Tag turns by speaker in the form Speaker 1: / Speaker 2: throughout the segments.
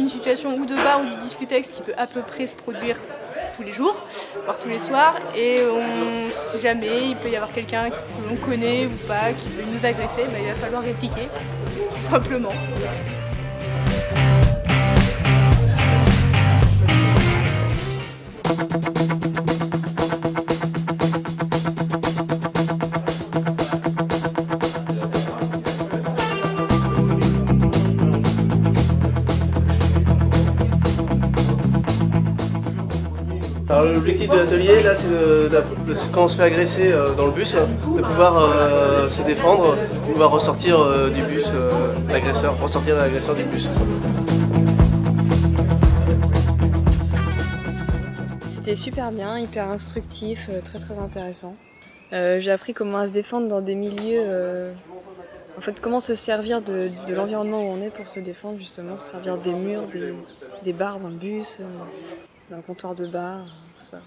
Speaker 1: une situation ou de bar ou de discothèque qui peut à peu près se produire tous les jours, voire tous les soirs, et on ne sait jamais, il peut y avoir quelqu'un que l'on connaît ou pas qui veut nous agresser, il va falloir répliquer, tout simplement.
Speaker 2: Alors l'objectif de l'atelier, là, c'est quand on se fait agresser dans le bus, de pouvoir se défendre, pouvoir ressortir du bus l'agresseur du bus.
Speaker 3: C'était super bien, hyper instructif, très très intéressant. J'ai appris comment se défendre dans des milieux, en fait comment se servir de l'environnement où on est pour se défendre justement, se servir des murs, des bars dans le bus, d'un comptoir de bar, tout ça.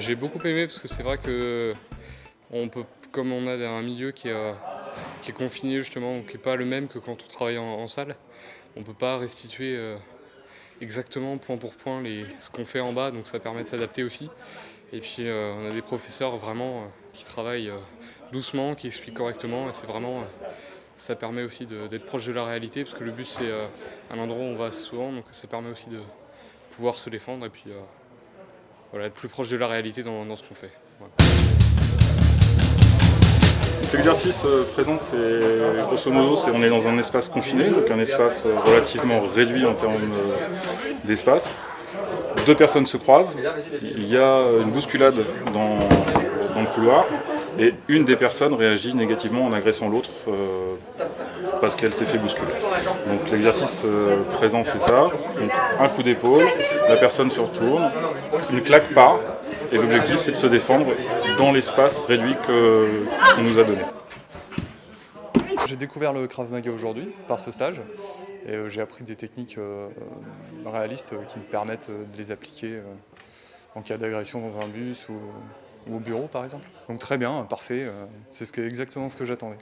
Speaker 4: J'ai beaucoup aimé parce que c'est vrai que comme on a un milieu qui est confiné justement, qui n'est pas le même que quand on travaille en salle, on ne peut pas restituer exactement point pour point ce qu'on fait en bas, donc ça permet de s'adapter aussi. Et puis on a des professeurs vraiment qui travaillent doucement, qui expliquent correctement, et c'est vraiment, ça permet aussi d'être proche de la réalité, parce que le bus c'est un endroit où on va assez souvent, donc ça permet aussi de pouvoir se défendre et puis voilà, être plus proche de la réalité dans ce qu'on fait. Voilà.
Speaker 5: L'exercice présent, c'est grosso modo, on est dans un espace confiné, donc un espace relativement réduit en termes d'espace. Deux personnes se croisent, il y a une bousculade dans le couloir et une des personnes réagit négativement en agressant l'autre parce qu'elle s'est fait bousculer. Donc l'exercice présent c'est ça, donc un coup d'épaule, la personne se retourne, une claque part et l'objectif c'est de se défendre dans l'espace réduit qu'on nous a donné.
Speaker 6: J'ai découvert le Krav Maga aujourd'hui par ce stage et j'ai appris des techniques réalistes qui me permettent de les appliquer en cas d'agression dans un bus ou au bureau par exemple. Donc très bien, parfait, c'est exactement ce que j'attendais.